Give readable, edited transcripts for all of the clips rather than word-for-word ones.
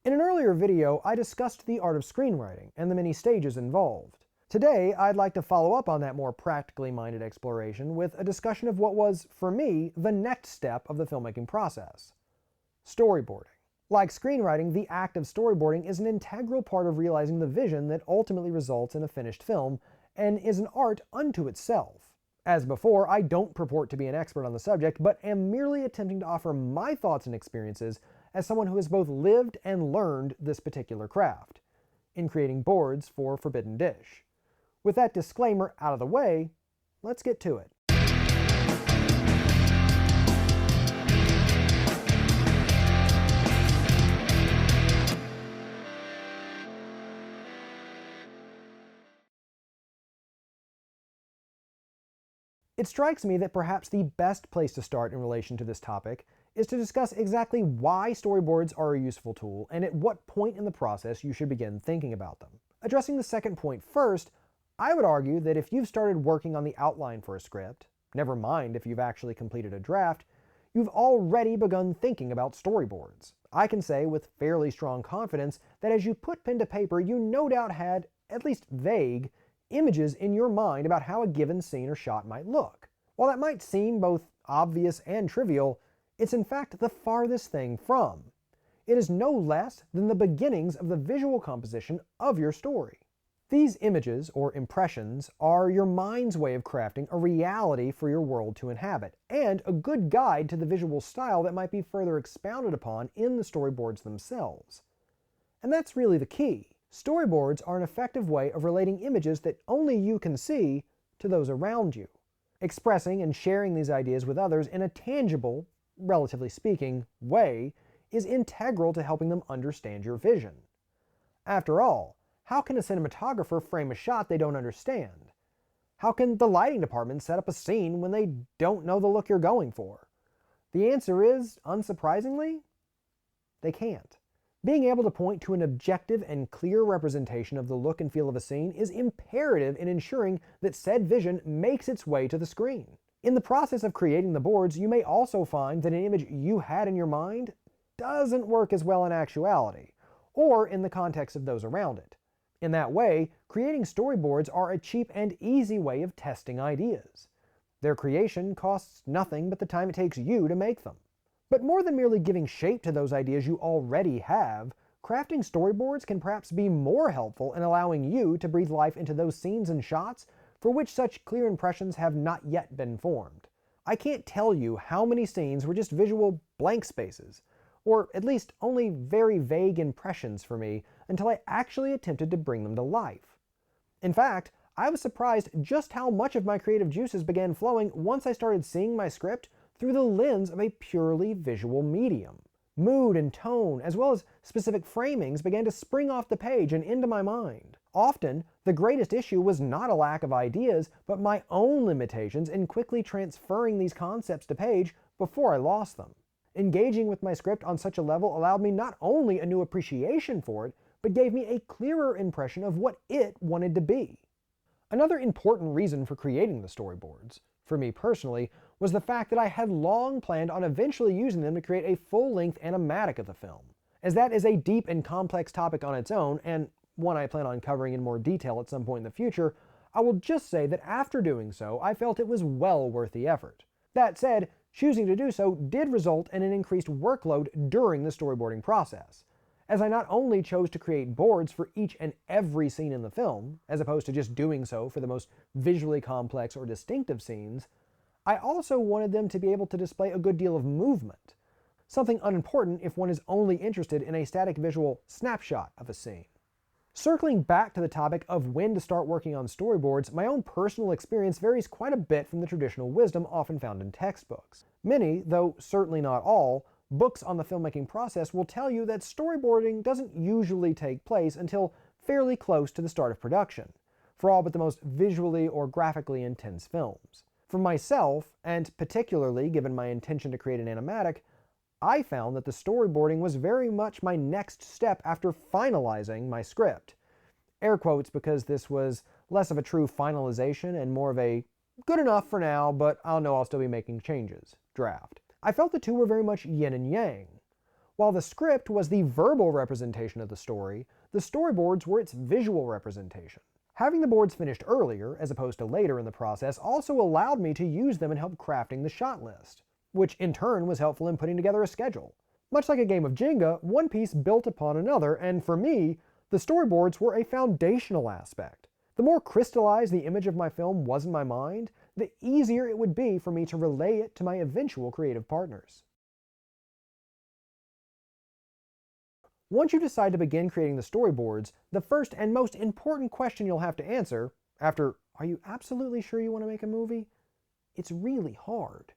In an earlier video, I discussed the art of screenwriting and the many stages involved. Today, I'd like to follow up on that more practically minded exploration with a discussion of what was, for me, the next step of the filmmaking process: storyboarding. Like screenwriting, the act of storyboarding is an integral part of realizing the vision that ultimately results in a finished film, and is an art unto itself. As before, I don't purport to be an expert on the subject, but am merely attempting to offer my thoughts and experiences as someone who has both lived and learned this particular craft, in creating boards for Forbidden Dish. With that disclaimer out of the way, let's get to it. It strikes me that perhaps the best place to start in relation to this topic is to discuss exactly why storyboards are a useful tool and at what point in the process you should begin thinking about them. Addressing the second point first, I would argue that if you've started working on the outline for a script, never mind if you've actually completed a draft, you've already begun thinking about storyboards. I can say with fairly strong confidence that as you put pen to paper, you no doubt had, at least vague, images in your mind about how a given scene or shot might look. While that might seem both obvious and trivial, it's in fact the farthest thing from. It is no less than the beginnings of the visual composition of your story. These images, or impressions, are your mind's way of crafting a reality for your world to inhabit, and a good guide to the visual style that might be further expounded upon in the storyboards themselves. And that's really the key. Storyboards are an effective way of relating images that only you can see to those around you. Expressing and sharing these ideas with others in a tangible, relatively speaking, way is integral to helping them understand your vision. After all, how can a cinematographer frame a shot they don't understand? How can the lighting department set up a scene when they don't know the look you're going for? The answer is, unsurprisingly, they can't. Being able to point to an objective and clear representation of the look and feel of a scene is imperative in ensuring that said vision makes its way to the screen. In the process of creating the boards, you may also find that an image you had in your mind doesn't work as well in actuality, or in the context of those around it. In that way, creating storyboards are a cheap and easy way of testing ideas. Their creation costs nothing but the time it takes you to make them. But more than merely giving shape to those ideas you already have, crafting storyboards can perhaps be more helpful in allowing you to breathe life into those scenes and shots for which such clear impressions have not yet been formed. I can't tell you how many scenes were just visual blank spaces, or at least only very vague impressions for me until I actually attempted to bring them to life. In fact, I was surprised just how much of my creative juices began flowing once I started seeing my script through the lens of a purely visual medium. Mood and tone, as well as specific framings, began to spring off the page and into my mind. Often, the greatest issue was not a lack of ideas, but my own limitations in quickly transferring these concepts to page before I lost them. Engaging with my script on such a level allowed me not only a new appreciation for it, but gave me a clearer impression of what it wanted to be. Another important reason for creating the storyboards, for me personally, was the fact that I had long planned on eventually using them to create a full-length animatic of the film. As that is a deep and complex topic on its own, and one I plan on covering in more detail at some point in the future, I will just say that after doing so, I felt it was well worth the effort. That said, choosing to do so did result in an increased workload during the storyboarding process, as I not only chose to create boards for each and every scene in the film, as opposed to just doing so for the most visually complex or distinctive scenes, I also wanted them to be able to display a good deal of movement, something unimportant if one is only interested in a static visual snapshot of a scene. Circling back to the topic of when to start working on storyboards, my own personal experience varies quite a bit from the traditional wisdom often found in textbooks. Many, though certainly not all, books on the filmmaking process will tell you that storyboarding doesn't usually take place until fairly close to the start of production, for all but the most visually or graphically intense films. For myself, and particularly given my intention to create an animatic, I found that the storyboarding was very much my next step after finalizing my script. Air quotes, because this was less of a true finalization and more of a good enough for now, but I'll know I'll still be making changes draft. I felt the two were very much yin and yang. While the script was the verbal representation of the story, the storyboards were its visual representation. Having the boards finished earlier, as opposed to later in the process, also allowed me to use them in help crafting the shot list, which in turn was helpful in putting together a schedule. Much like a game of Jenga, one piece built upon another, and for me, the storyboards were a foundational aspect. The more crystallized the image of my film was in my mind, the easier it would be for me to relay it to my eventual creative partners. Once you decide to begin creating the storyboards, the first and most important question you'll have to answer, after "Are you absolutely sure you want to make a movie?" It's really hard,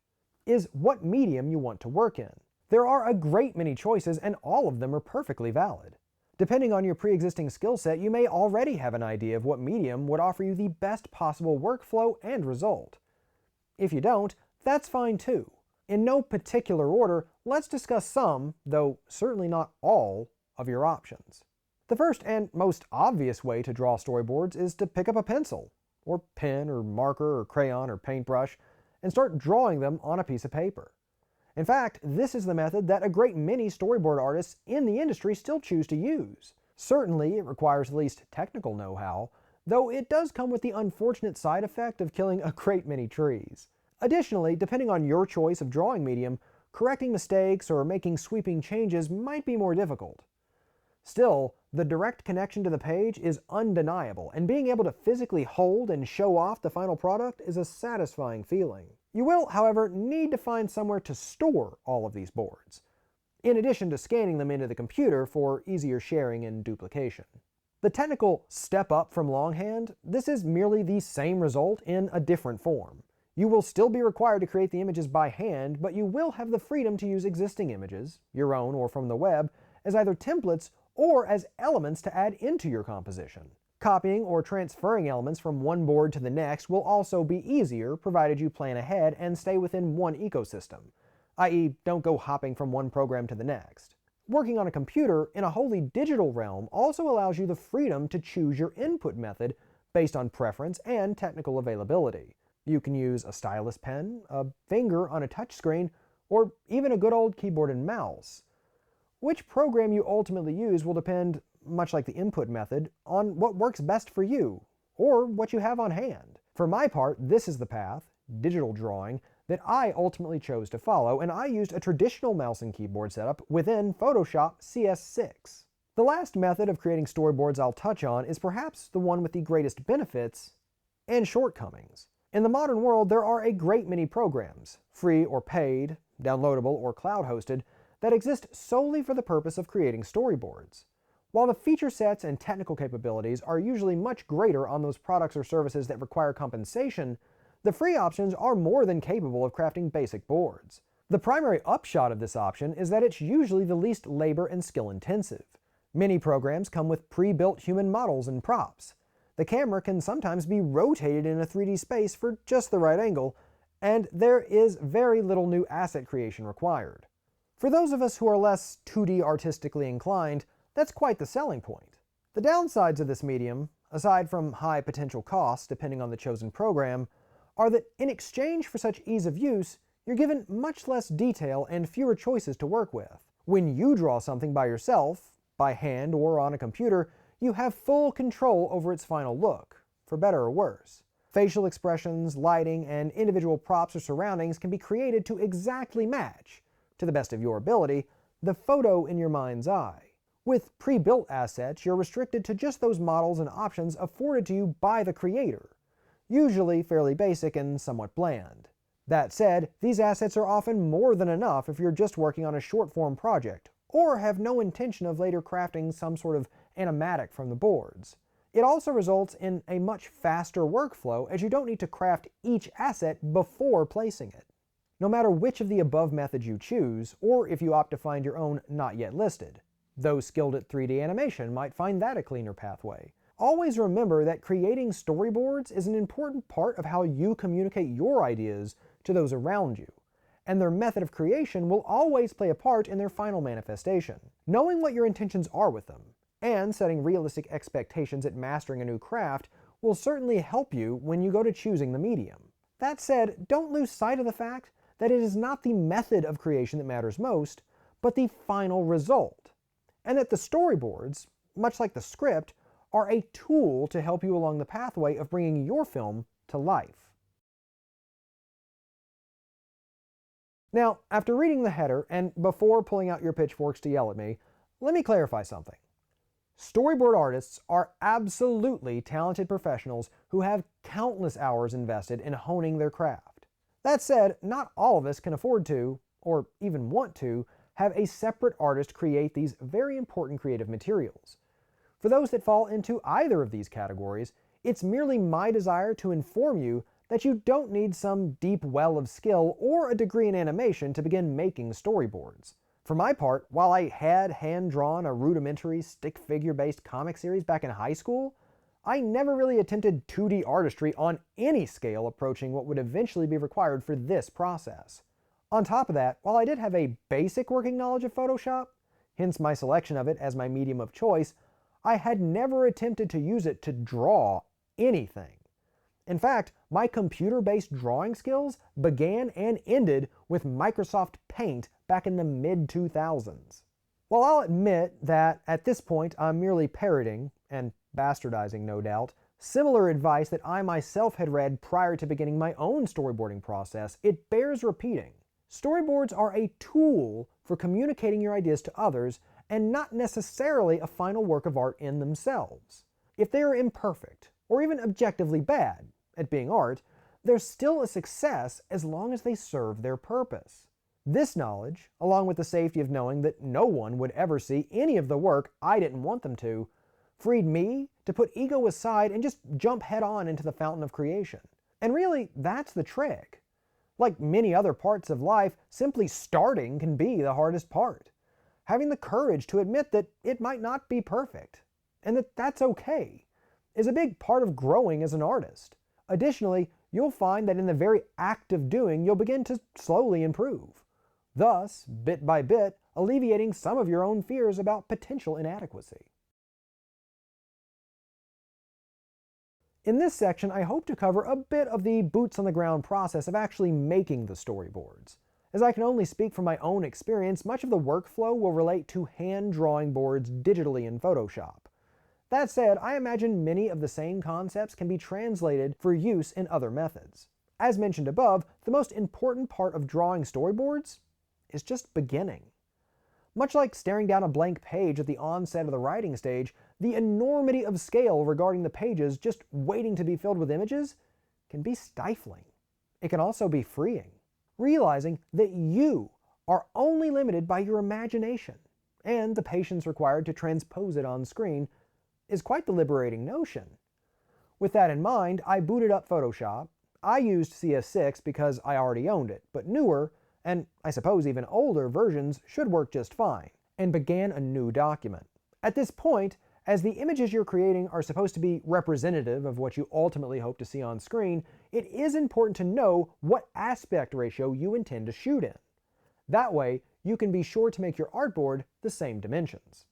is what medium you want to work in. There are a great many choices, and all of them are perfectly valid. Depending on your pre-existing skill set, you may already have an idea of what medium would offer you the best possible workflow and result. If you don't, that's fine too. In no particular order, let's discuss some, though certainly not all, of your options. The first and most obvious way to draw storyboards is to pick up a pencil, or pen, or marker, or crayon, or paintbrush, and start drawing them on a piece of paper. In fact, this is the method that a great many storyboard artists in the industry still choose to use. Certainly, it requires the least technical know-how, though it does come with the unfortunate side effect of killing a great many trees. Additionally, depending on your choice of drawing medium, correcting mistakes or making sweeping changes might be more difficult. Still, the direct connection to the page is undeniable, and being able to physically hold and show off the final product is a satisfying feeling. You will, however, need to find somewhere to store all of these boards, in addition to scanning them into the computer for easier sharing and duplication. The technical step up from longhand, this is merely the same result in a different form. You will still be required to create the images by hand, but you will have the freedom to use existing images, your own or from the web, as either templates or as elements to add into your composition. Copying or transferring elements from one board to the next will also be easier, provided you plan ahead and stay within one ecosystem, i.e., don't go hopping from one program to the next. Working on a computer in a wholly digital realm also allows you the freedom to choose your input method based on preference and technical availability. You can use a stylus pen, a finger on a touchscreen, or even a good old keyboard and mouse. Which program you ultimately use will depend, much like the input method, on what works best for you, or what you have on hand. For my part, this is the path, digital drawing, that I ultimately chose to follow, and I used a traditional mouse and keyboard setup within Photoshop CS6. The last method of creating storyboards I'll touch on is perhaps the one with the greatest benefits and shortcomings. In the modern world, there are a great many programs, free or paid, downloadable or cloud-hosted, that exist solely for the purpose of creating storyboards. While the feature sets and technical capabilities are usually much greater on those products or services that require compensation, the free options are more than capable of crafting basic boards. The primary upshot of this option is that it's usually the least labor and skill intensive. Many programs come with pre-built human models and props. The camera can sometimes be rotated in a 3D space for just the right angle, and there is very little new asset creation required. For those of us who are less 2D artistically inclined, that's quite the selling point. The downsides of this medium, aside from high potential costs depending on the chosen program, are that in exchange for such ease of use, you're given much less detail and fewer choices to work with. When you draw something by yourself, by hand or on a computer, you have full control over its final look, for better or worse. Facial expressions, lighting, and individual props or surroundings can be created to exactly match, to the best of your ability, the photo in your mind's eye. With pre-built assets, you're restricted to just those models and options afforded to you by the creator, usually fairly basic and somewhat bland. That said, these assets are often more than enough if you're just working on a short-form project, or have no intention of later crafting some sort of animatic from the boards. It also results in a much faster workflow, as you don't need to craft each asset before placing it. No matter which of the above methods you choose, or if you opt to find your own not yet listed. Those skilled at 3D animation might find that a cleaner pathway. Always remember that creating storyboards is an important part of how you communicate your ideas to those around you, and their method of creation will always play a part in their final manifestation. Knowing what your intentions are with them, and setting realistic expectations at mastering a new craft will certainly help you when you go to choosing the medium. That said, don't lose sight of the fact that it is not the method of creation that matters most, but the final result, and that the storyboards, much like the script, are a tool to help you along the pathway of bringing your film to life. Now, after reading the header, and before pulling out your pitchforks to yell at me, let me clarify something. Storyboard artists are absolutely talented professionals who have countless hours invested in honing their craft. That said, not all of us can afford to, or even want to, have a separate artist create these very important creative materials. For those that fall into either of these categories, it's merely my desire to inform you that you don't need some deep well of skill or a degree in animation to begin making storyboards. For my part, while I had hand-drawn a rudimentary stick figure-based comic series back in high school, I never really attempted 2D artistry on any scale approaching what would eventually be required for this process. On top of that, while I did have a basic working knowledge of Photoshop, hence my selection of it as my medium of choice, I had never attempted to use it to draw anything. In fact, my computer-based drawing skills began and ended with Microsoft Paint back in the mid-2000s. While I'll admit that at this point I'm merely parroting, and bastardizing no doubt, similar advice that I myself had read prior to beginning my own storyboarding process, it bears repeating. Storyboards are a tool for communicating your ideas to others and not necessarily a final work of art in themselves. If they are imperfect, or even objectively bad at being art, they're still a success as long as they serve their purpose. This knowledge, along with the safety of knowing that no one would ever see any of the work I didn't want them to, freed me to put ego aside and just jump head on into the fountain of creation. And really, that's the trick. Like many other parts of life, simply starting can be the hardest part. Having the courage to admit that it might not be perfect, and that that's okay, is a big part of growing as an artist. Additionally, you'll find that in the very act of doing, you'll begin to slowly improve, thus, bit by bit, alleviating some of your own fears about potential inadequacy. In this section, I hope to cover a bit of the boots-on-the-ground process of actually making the storyboards. As I can only speak from my own experience, much of the workflow will relate to hand-drawing boards digitally in Photoshop. That said, I imagine many of the same concepts can be translated for use in other methods. As mentioned above, the most important part of drawing storyboards is just beginning. Much like staring down a blank page at the onset of the writing stage, the enormity of scale regarding the pages just waiting to be filled with images can be stifling. It can also be freeing, realizing that you are only limited by your imagination, and the patience required to transpose it on screen is quite the liberating notion. With that in mind, I booted up Photoshop. I used CS6 because I already owned it, but newer, and I suppose even older versions should work just fine, and began a new document. At this point, as the images you're creating are supposed to be representative of what you ultimately hope to see on screen, it is important to know what aspect ratio you intend to shoot in. That way, you can be sure to make your artboard the same dimensions.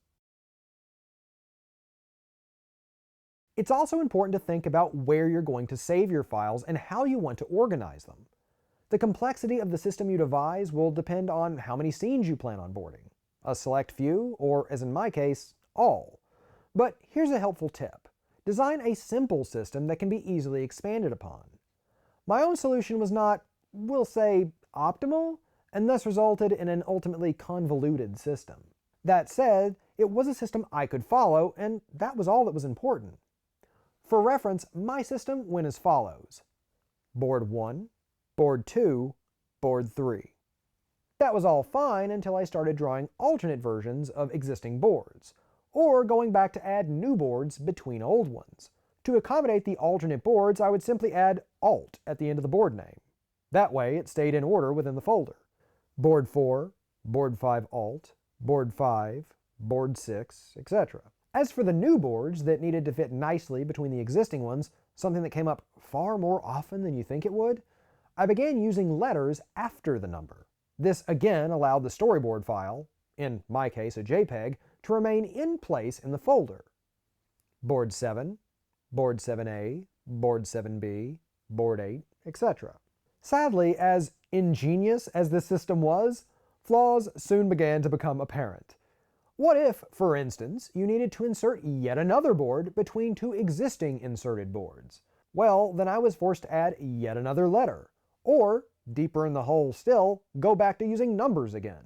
It's also important to think about where you're going to save your files and how you want to organize them. The complexity of the system you devise will depend on how many scenes you plan on boarding. A select few, or as in my case, all. But here's a helpful tip. Design a simple system that can be easily expanded upon. My own solution was not, we'll say, optimal, and thus resulted in an ultimately convoluted system. That said, it was a system I could follow, and that was all that was important. For reference, my system went as follows: board 1, board 2, board 3. That was all fine until I started drawing alternate versions of existing boards, or going back to add new boards between old ones. To accommodate the alternate boards, I would simply add Alt at the end of the board name. That way, it stayed in order within the folder. Board 4, board 5 Alt, board 5, board 6, etc. As for the new boards that needed to fit nicely between the existing ones, something that came up far more often than you think it would, I began using letters after the number. This again allowed the storyboard file, in my case a JPEG, to remain in place in the folder. Board 7, board 7A, board 7B, board 8, etc. Sadly, as ingenious as this system was, Flaws soon began to become apparent. What if, for instance, you needed to insert yet another board between two existing inserted boards? Well, then I was forced to add yet another letter. Or, deeper in the hole still, go back to using numbers again.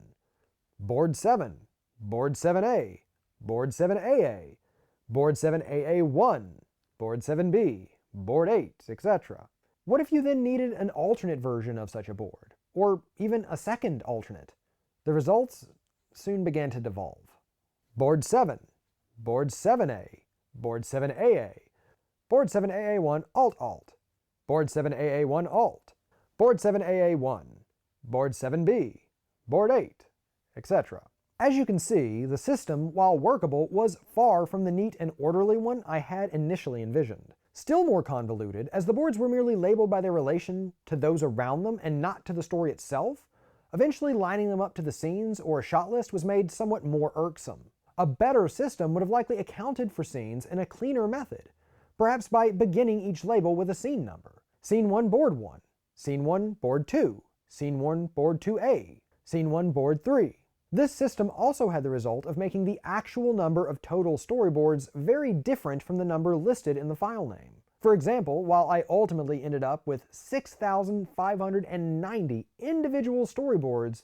Board 7, Board 7A, Board 7AA, Board 7AA1, Board 7B, Board 8, etc. What if you then needed an alternate version of such a board, or even a second alternate? The results soon began to devolve. Board 7, Board 7A, Board 7AA, Board 7AA1 Alt-Alt, Board 7AA1 Alt, Board 7AA1, Board 7B, Board 8, etc. As you can see, the system, while workable, was far from the neat and orderly one I had initially envisioned. Still more convoluted, as the boards were merely labeled by their relation to those around them and not to the story itself, eventually lining them up to the scenes or a shot list was made somewhat more irksome. A better system would have likely accounted for scenes in a cleaner method, perhaps by beginning each label with a scene number. Scene 1, Board 1, Scene 1, Board 2, Scene 1, Board 2A, Scene 1, Board 3. This system also had the result of making the actual number of total storyboards very different from the number listed in the file name. For example, while I ultimately ended up with 6,590 individual storyboards,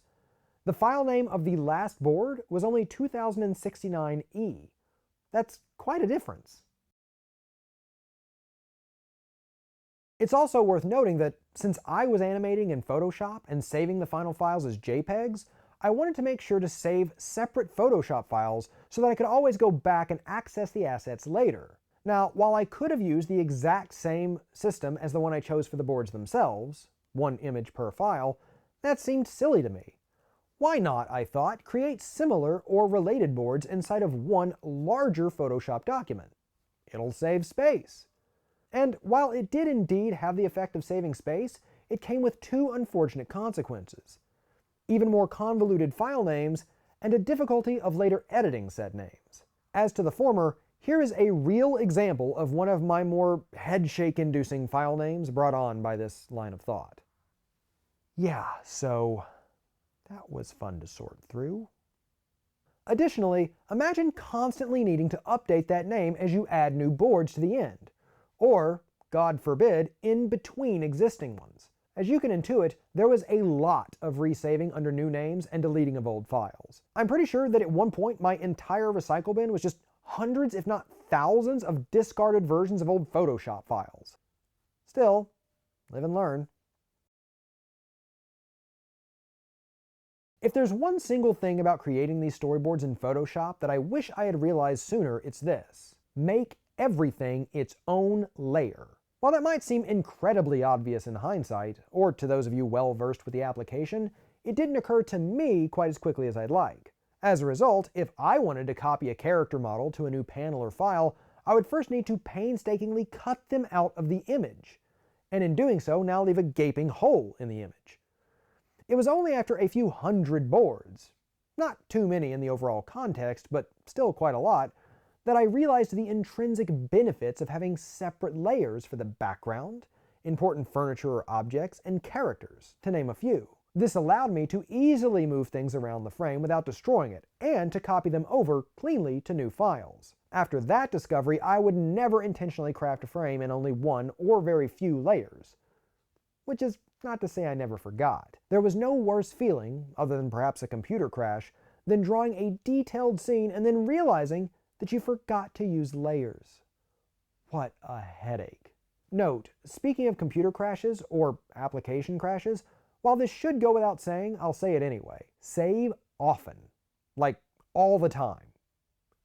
the file name of the last board was only 2069E. That's quite a difference. It's also worth noting that since I was animating in Photoshop and saving the final files as JPEGs, I wanted to make sure to save separate Photoshop files so that I could always go back and access the assets later. Now, while I could have used the exact same system as the one I chose for the boards themselves, one image per file, that seemed silly to me. Why not, I thought, create similar or related boards inside of one larger Photoshop document? It'll save space. And while it did indeed have the effect of saving space, it came with two unfortunate consequences: even more convoluted file names and a difficulty of later editing said names. As to the former, here is a real example of one of my more headshake-inducing file names brought on by this line of thought. Yeah, so that was fun to sort through. Additionally, imagine constantly needing to update that name as you add new boards to the end, or, God forbid, in between existing ones. As you can intuit, there was a lot of resaving under new names and deleting of old files. I'm pretty sure that at one point my entire recycle bin was just hundreds, if not thousands, of discarded versions of old Photoshop files. Still, live and learn. If there's one single thing about creating these storyboards in Photoshop that I wish I had realized sooner, it's this: make everything its own layer. While that might seem incredibly obvious in hindsight, or to those of you well versed with the application, it didn't occur to me quite as quickly as I'd like. As a result, if I wanted to copy a character model to a new panel or file, I would first need to painstakingly cut them out of the image, and in doing so now leave a gaping hole in the image. It was only after a few hundred boards, not too many in the overall context, but still quite a lot, that I realized the intrinsic benefits of having separate layers for the background, important furniture or objects, and characters, to name a few. This allowed me to easily move things around the frame without destroying it, and to copy them over cleanly to new files. After that discovery, I would never intentionally craft a frame in only one or very few layers. Which is not to say I never forgot. There was no worse feeling, other than perhaps a computer crash, than drawing a detailed scene and then realizing that you forgot to use layers. What a headache. Note, speaking of computer crashes or application crashes, while this should go without saying, I'll say it anyway. Save often. Like, all the time.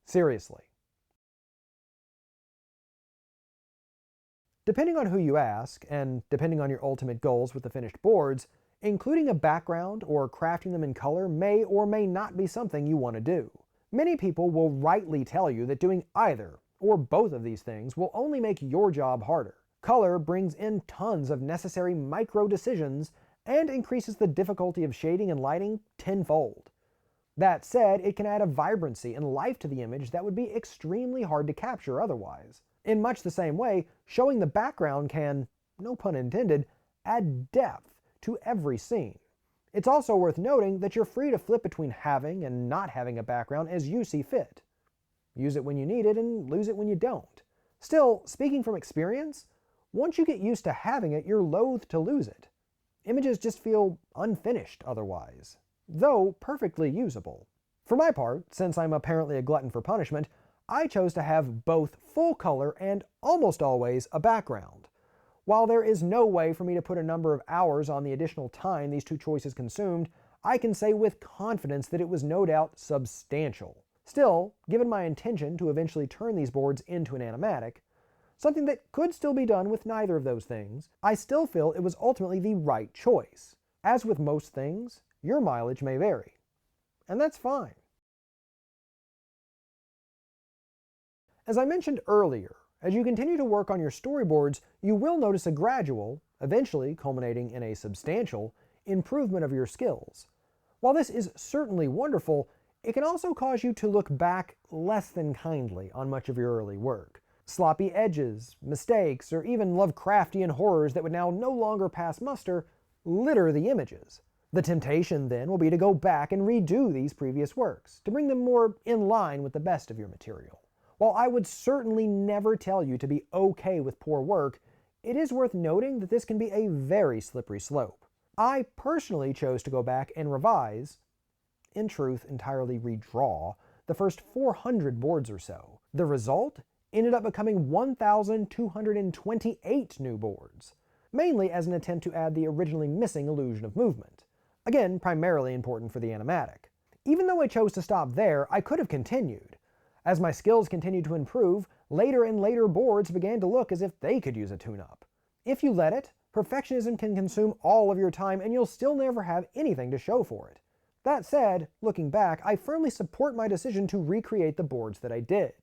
Seriously. Depending on who you ask, and depending on your ultimate goals with the finished boards, including a background or crafting them in color may or may not be something you want to do. Many people will rightly tell you that doing either, or both of these things, will only make your job harder. Color brings in tons of necessary micro decisions and increases the difficulty of shading and lighting tenfold. That said, it can add a vibrancy and life to the image that would be extremely hard to capture otherwise. In much the same way, showing the background can, no pun intended, add depth to every scene. It's also worth noting that you're free to flip between having and not having a background as you see fit. Use it when you need it and lose it when you don't. Still, speaking from experience, once you get used to having it, you're loath to lose it. Images just feel unfinished otherwise, though perfectly usable. For my part, since I'm apparently a glutton for punishment, I chose to have both full color and almost always a background. While there is no way for me to put a number of hours on the additional time these two choices consumed, I can say with confidence that it was no doubt substantial. Still, given my intention to eventually turn these boards into an animatic, something that could still be done with neither of those things, I still feel it was ultimately the right choice. As with most things, your mileage may vary. And that's fine. As I mentioned earlier, as you continue to work on your storyboards, you will notice a gradual, eventually culminating in a substantial, improvement of your skills. While this is certainly wonderful, it can also cause you to look back less than kindly on much of your early work. Sloppy edges, mistakes, or even Lovecraftian horrors that would now no longer pass muster litter the images. The temptation then will be to go back and redo these previous works, to bring them more in line with the best of your material. While I would certainly never tell you to be okay with poor work, it is worth noting that this can be a very slippery slope. I personally chose to go back and revise, in truth entirely redraw, the first 400 boards or so. The result ended up becoming 1,228 new boards, mainly as an attempt to add the originally missing illusion of movement. Again, primarily important for the animatic. Even though I chose to stop there, I could have continued. As my skills continued to improve, later and later boards began to look as if they could use a tune-up. If you let it, perfectionism can consume all of your time and you'll still never have anything to show for it. That said, looking back, I firmly support my decision to recreate the boards that I did.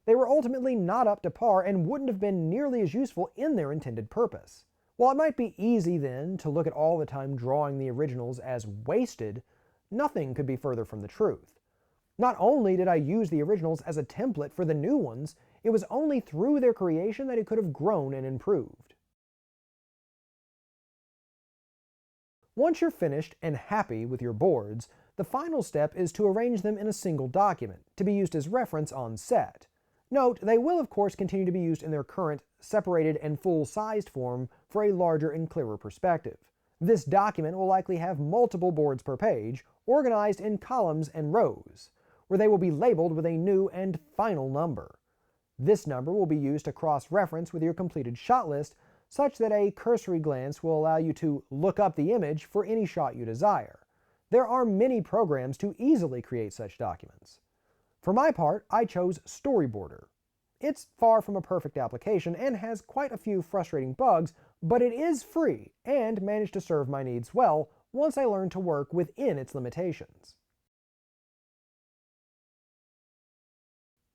They were ultimately not up to par and wouldn't have been nearly as useful in their intended purpose. While it might be easy then to look at all the time drawing the originals as wasted, nothing could be further from the truth. Not only did I use the originals as a template for the new ones, it was only through their creation that it could have grown and improved. Once you're finished and happy with your boards, the final step is to arrange them in a single document, to be used as reference on set. Note, they will of course continue to be used in their current, separated and full-sized form for a larger and clearer perspective. This document will likely have multiple boards per page, organized in columns and rows, where they will be labeled with a new and final number. This number will be used to cross-reference with your completed shot list, such that a cursory glance will allow you to look up the image for any shot you desire. There are many programs to easily create such documents. For my part, I chose Storyboarder. It's far from a perfect application and has quite a few frustrating bugs, but it is free and managed to serve my needs well once I learned to work within its limitations.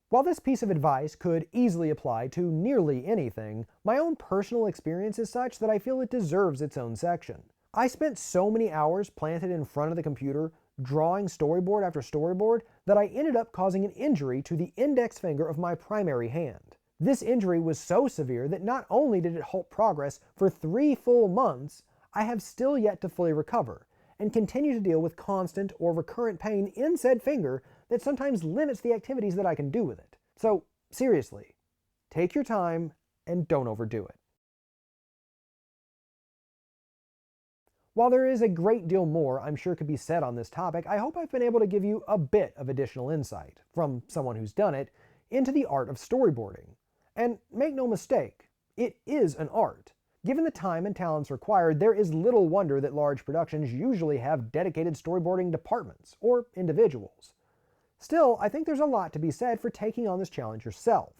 While this piece of advice could easily apply to nearly anything, my own personal experience is such that I feel it deserves its own section. I spent so many hours planted in front of the computer drawing storyboard after storyboard that I ended up causing an injury to the index finger of my primary hand. This injury was so severe that not only did it halt progress for 3 full months, I have still yet to fully recover, and continue to deal with constant or recurrent pain in said finger that sometimes limits the activities that I can do with it. So, seriously, take your time and don't overdo it. While there is a great deal more I'm sure could be said on this topic, I hope I've been able to give you a bit of additional insight, from someone who's done it, into the art of storyboarding. And make no mistake, it is an art. Given the time and talents required, there is little wonder that large productions usually have dedicated storyboarding departments, or individuals. Still, I think there's a lot to be said for taking on this challenge yourself.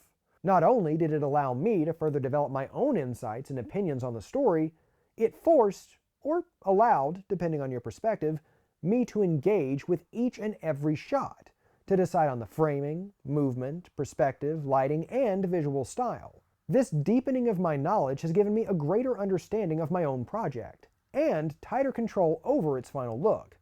Not only did it allow me to further develop my own insights and opinions on the story, it forced, or allowed, depending on your perspective, me to engage with each and every shot, to decide on the framing, movement, perspective, lighting, and visual style. This deepening of my knowledge has given me a greater understanding of my own project, and tighter control over its final look.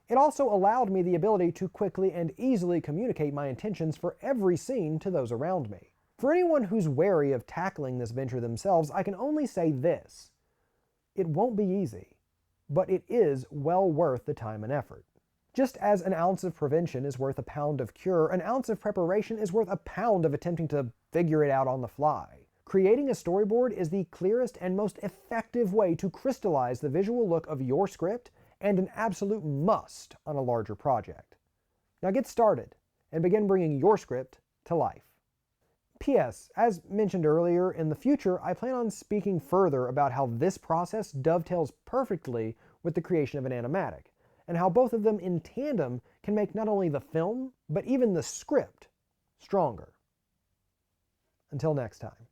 It also allowed me the ability to quickly and easily communicate my intentions for every scene to those around me. For anyone who's wary of tackling this venture themselves, I can only say this: it won't be easy, but it is well worth the time and effort. Just as an ounce of prevention is worth a pound of cure, an ounce of preparation is worth a pound of attempting to figure it out on the fly. Creating a storyboard is the clearest and most effective way to crystallize the visual look of your script, and an absolute must on a larger project. Now get started and begin bringing your script to life. P.S. As mentioned earlier, in the future I plan on speaking further about how this process dovetails perfectly with the creation of an animatic, and how both of them in tandem can make not only the film, but even the script stronger. Until next time.